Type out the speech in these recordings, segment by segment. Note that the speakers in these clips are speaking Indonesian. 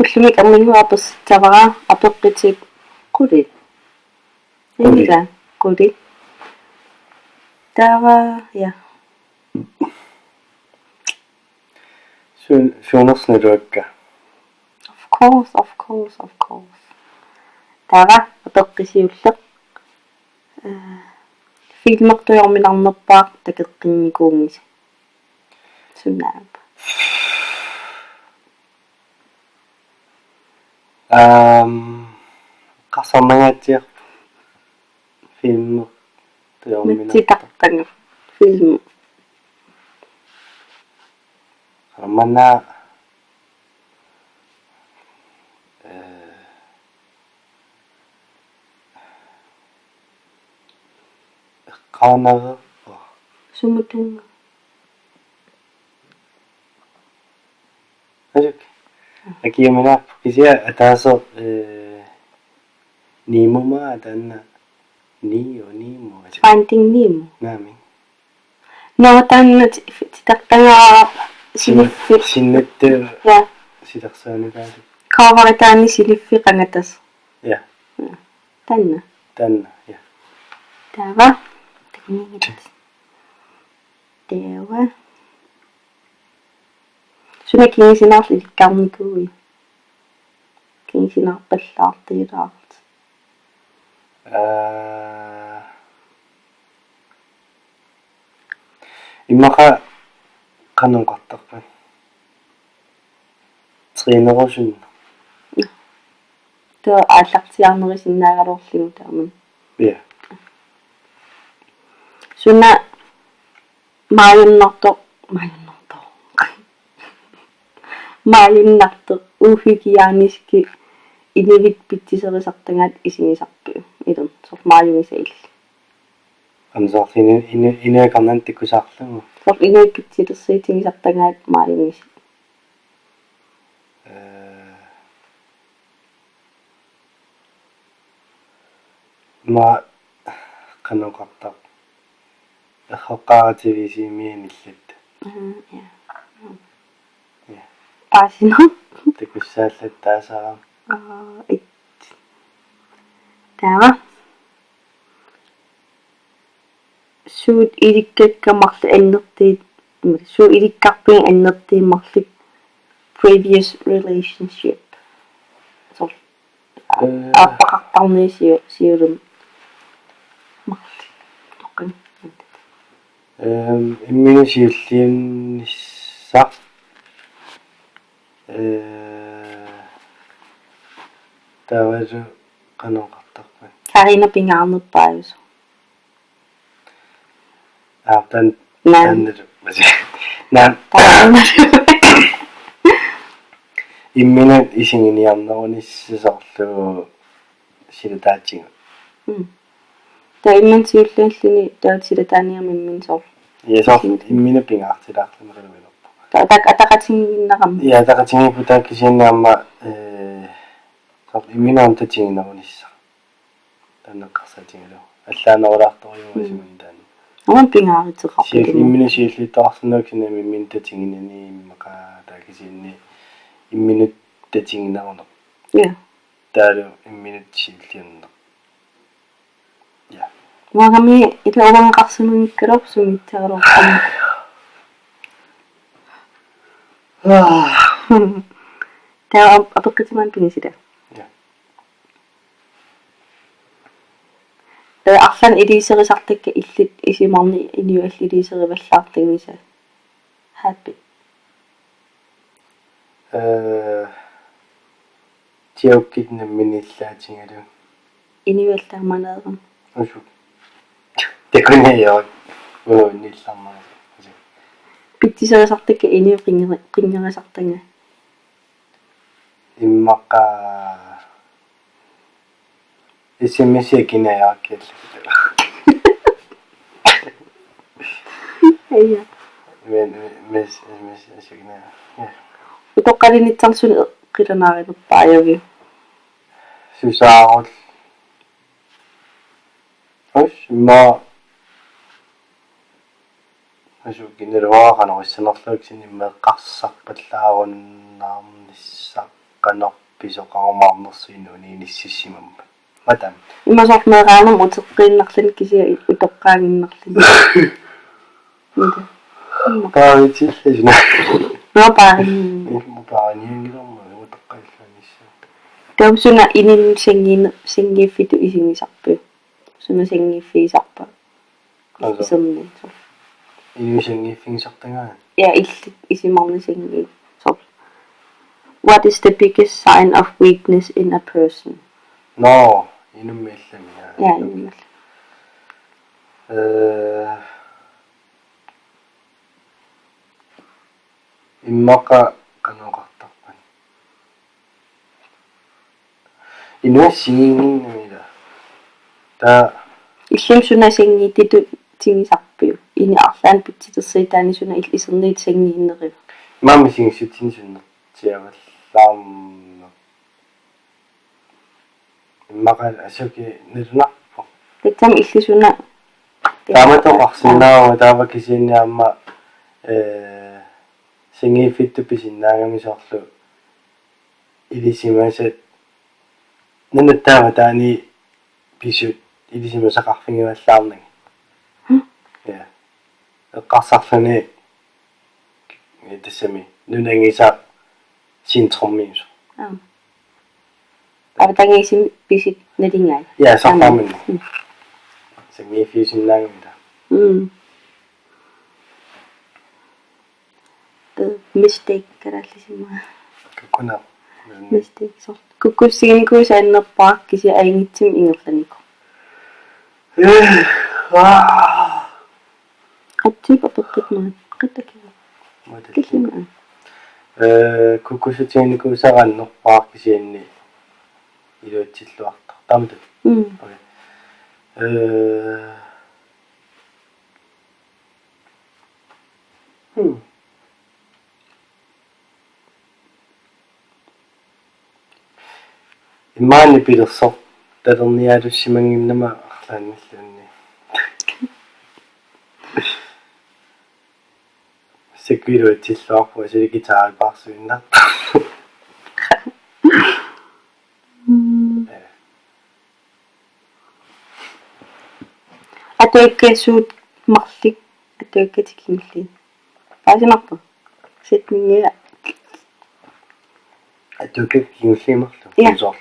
Ullumik amminguapus tavara apeqqitip qulit. Inga qulit. Tava ja. Suunersnaluakka. Of course. Tava apeqqisiulleq. Filmertuyorminarnerpaaq takeqqinngikuungisi. Sunnaap. Qassarnagaatiaq filmertuyorminarnerpaaq. Titartanga film. Ramana qaanaru Sumutunga. Ajak. Akiamina kisia ataso Nemo atanna Nemo. Finding Nemo. Nami. No tanna titartanga Sinnet ja. Sitarsaanikaasi. Kaavaritaani siliffi qangatas. Ja. Tanna. Ja. Tava. Tekniikit. Tava. Suna kingisinaarlikkaarnikui. Kingisinaarpallaartiiraart. Immaqa qanunqartarpan. Trinerusun. Tää ааллартиарнерисиннаагалуорлигу тааман. Ja. Suna maayunnartoq uuhikiaaniski inivit pitsiserisartangaat isinisarpu ilun sor maayungisailli. Amsaartini inuakarnan tikkusaarlugu. Sor inivit pitsilersiitigisartangaat maayungisi. Ma qanunqartaq. Erhoqqaarativiisiimianillat. Ja. Paasino. Tikkussaallat taasaara. Tava. Suut ilikkakammarlu annertiit suu ilikkarping annertiimmarlik previous relationship. Sor aapaqartarniisiulum marli toqqan. Imminisiulliannissaq tavasu qanunqartarpan. Karina pingaarnerpaajus. Tan imminat isinginiarnerunissisarlu silataatsinga. Tää immansiullalluni tautilataaниармиммин сор. Yesor immina pingaartilaarlumeruvilorpu. Ataqatinginnaram. Ja taqatingiputakisiannaamma sor imminaam tatinginnerunissa. Tanneqqarsatigilu. Allaanerulaartoriuasimun taan. Aman pingaariteqarpu. Imminasiulliittoarsunaaksinami immin tatinginani immaqa taakisianni imminut tatinginneruner. Ja. Taalu imminut siullianner. Ja. Magami ilauanqarsununikkalor sumitteerlorpam. Tää apeqqitiman pingisida. Ja. Arlan iliserisartakka illit isimarni iniualliliiserivallaartagisa. Happy. Tiukkitnamminillaatingalu. Iniuallaamanaeram. Usuk. Tekuniaak. Nillarnaa. Pittiserisartakka iniuqingerisartanga. Immaqa SMS-kinayaakkiallu. Ayya. SMS-kina. Utoqqalinitsarsuni qilanaarinerpaajavi. Susaarul. Ma asukkineluaqanerussanerluuksin immeeqqarsarpallaarunnaarnissaq qanor pisoqarumaarnersuinuuni nississimamput matam имасорнераанам утеққииннарлан кися утоққаангиннарлан ника паавитиллисна нопаарин мупааниангилэрма утоққаилланисса таусуна инин сингииффиту исигисарпу суна сингииффиисарпа исерни инусингииффингисартангаа я илли исимарни синги so what is the biggest sign of weakness in a person no инуммиалламиа я инумал иммака каноқартарпан инуассигингиннамила та иллим суна сингиититу тигисарпу ини арлаан питситерсиитаани суна исерниит сингииннерив маамисингсутсинсуннартиаваллаарна иммака асуки нилунарпо тэтам иллисуна тааматоқарсинаава таава кисиинниамма сингииффитту писиннаагамисоорлу илисимасат нанаттаава таани писут илисимасақарфингиваллаарнага я эққарсарлани тассами нунангиса синтруммиус абатангисим писит налингаай я сарфамин сингииффисиннаагамита mistake караллисима кукуна mistake so куккуссигникуусааннерпаак кися аингитсим ингерланико аттипа пеппитмаа қиттакива киллима куккусутигникуусарааннерпаак кисианни илуатсиллуартар таамата имаани пилерсор талерниалуссимангиннама арлаанналлуунни секвилуатсиллуарпу силикитаарипаарсуиннар атоиккасуут марлик атоиккатикингилли паасинарпу ситмингиа атоиккингиллимарлу соор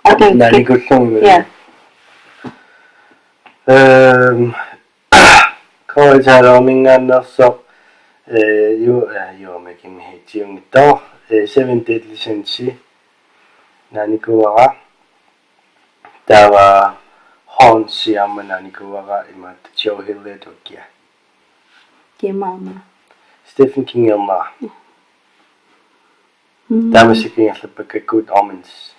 наликуллуми я коалжарамингааннерсо юамекимхитиунгитоо 7 deadly sins наникуара тава хонсиамма наникуара имат чоохиллетуккиа кемаама Stephen King elma тамасикингерлаппакка good omens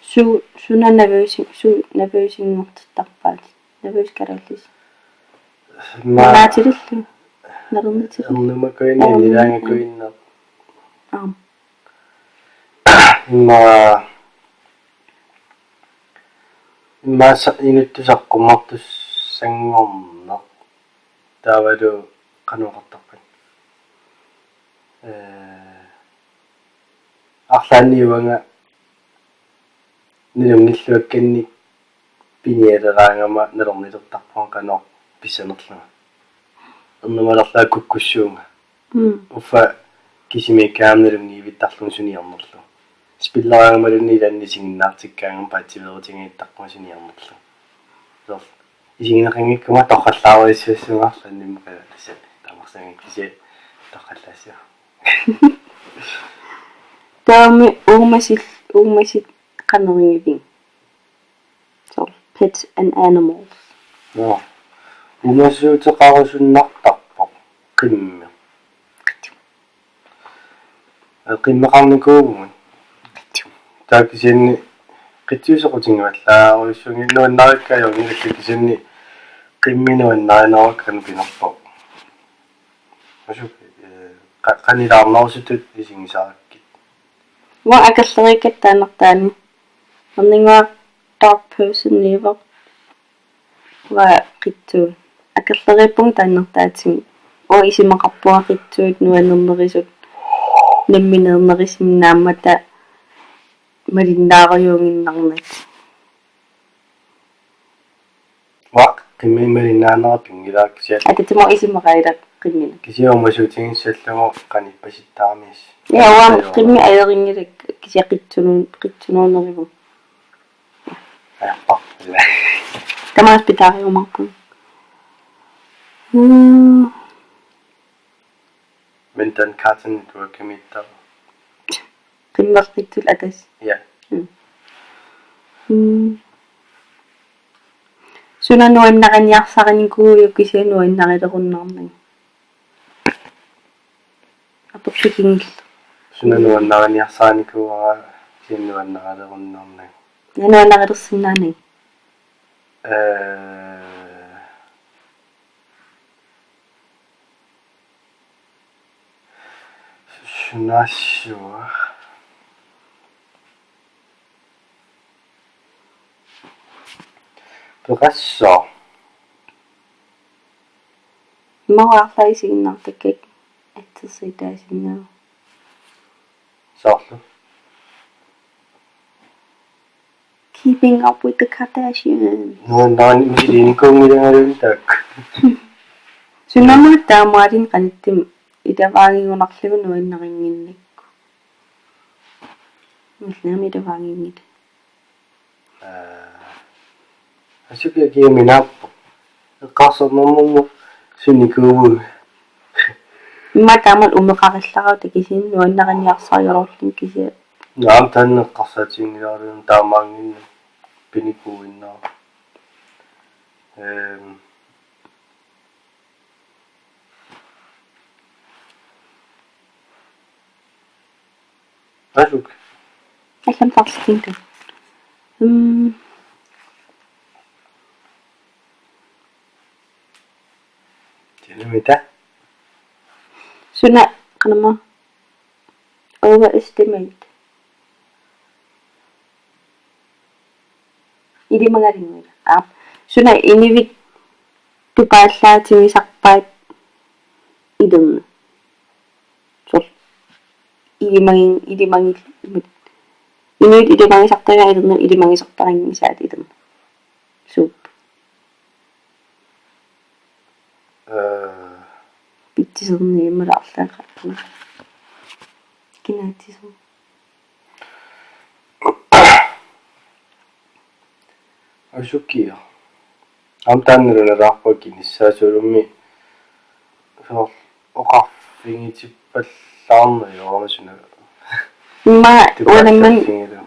суна nervøsiнгортарпаат nervøs караллис наатилиллу нарнитил эрнумакуинни нилаангакуиннер аам иммаса инуттусаққумартус сангорнер таавалу кануқартарпат арлаанниуанга нилунгиллуакканни пиниалераангама налернилертарпуан каноо писсанерлага эрнумалерлаа куккуссуунга уффа кисимикаамналунги виттарлун суниарнерлу спиллараангамалунни ланнисигиннаартиккаангам паатсиверутингииттарпума суниарнерлу сор исигинеқангиккума тоққаллааруиссуассунгарланниммақала тасса тамарсангик киси тоққаллаассуа таами уумасит канерингивин so pets and animals no умасуутеқарусуннартарпо қимми қиммеқарникуугун таакисинни қитсуусеқутингиваллааруиссуги нуаннариккаайорнилакки кисинни қимминуаннаанараккан пинерпо асук қанилаарнерсутут исигисааракки ва акаллериккаттаанертаани Erninnguaq dark person never ва qittu акаллериппун тааннертаатсин оо исимақарпуа qittuut нуаннернерисут Nemmineernerissimnaamata malinnaariuunginnarnat. Waq qimmiimalinnaanera pingilaakkiat. Atatimo isimaqailaq qimmina. Kisiormasuutiginssallugu qanippasittaarmiis. Uam qimmi ayeringilak qitsunuunerigu. Ajappa. Tamas pitariumarpun. Men den Cartoon Network kimiittar. Qimmerqittul atas. Ja. Sunanuannaqaniarsaqanikuu kisianuannarilerunnarnag. Apertikingil. Sunanuannaqaniarsaanikuuara siannuannaqalerunnarnag. Nanuannaqalersinnaanag. Sunashua. Peqasso. Maqaarlaisiginnartakkak atsersiitaasinnaru. Soorlu. Keeping up with the Kardashians. Nuannaqani misiliinikuungilangaluuntaak. Sunnanuattaamaarin qanittim itavaangigunarlugu nuannaqinginnikku. Millami itavaangingit. Asukiakiaminaappu. Eqqarsornermummu sunikuugu. Immataamal umeqarillaqauta kisiin nuannaqaniarsariororlun kisia. Naam tanneqqarsaatiingilaarluun taamaanginna pinikuuinnaa. Asuk. Allam tarskinta. Mitä? Suna qanama overestimate. Idimangaringuila. Suna inivit tupaallaatimisarpaat iderna. Sol idimangil inivit idimangisartaga iderna idimangisarparangisaat iderna. Sup. Pittiserni imalaarlaaqarpuna. Kinaatisu. Asukia. Amtaanneruneraarpakinnissaasuulummi soor oqarfingitippallaarneriormasuna. Ma ulanman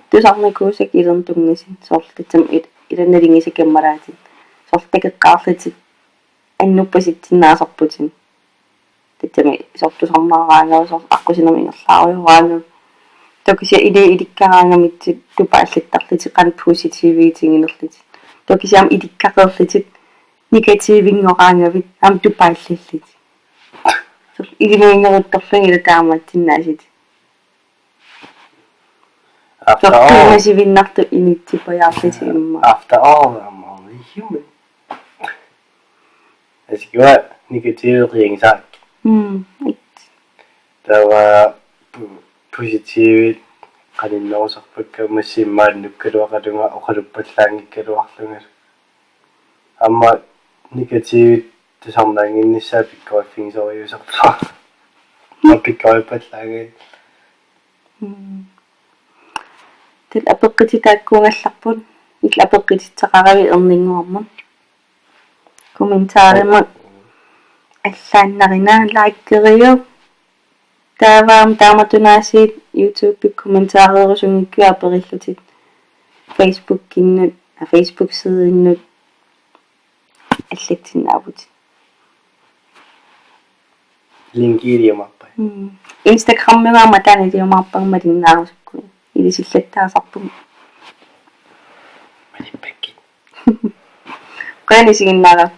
tusarnakuusak ilerntungnisin soortatam ilannalingisakammaraati. Soortakeqqaarlatit annuppasitsinnaasarputin. Tatsami sortusarmaaraanga soor aqusinermingerlaarujoraanga. Tokisia idikkaraangamitsit tupaallattarlitit qanit positiivitiginerlitit. Tokisiam idikkaqerlitit negatiivingoraangavit am tupaallallit. Soor idinuingeruttorlungila taamaatsinaasit. After all, Masivinnartu initsipajaarliti imma. after all, I'm only human. Asikua negatiiveriingsaak. Tava positiivit qaninnerusarpakka massimmaannukkaluaqalunga oqaluppallaangikkaluarlunga. Amma negatiivit tusarnaanginnissaa pikkuaffingsoriusarpa. Pikkuipallaangi. Tel apeqqititaakkuungallarpun illa apeqqititseqaravi erninguarmun. Kommentaarima аллааннарина лайккериу тааваам тааматунаасиит YouTube комментаареерусунгиккуа апериллутит Facebook киннут Facebook сидиннут аллатсиннаавут Лингириамарпа. Instagram-мигаама таанилиумаарпагмалиннаарусукку илисиллаттаасарпум Малиппакки. qanisiginnaara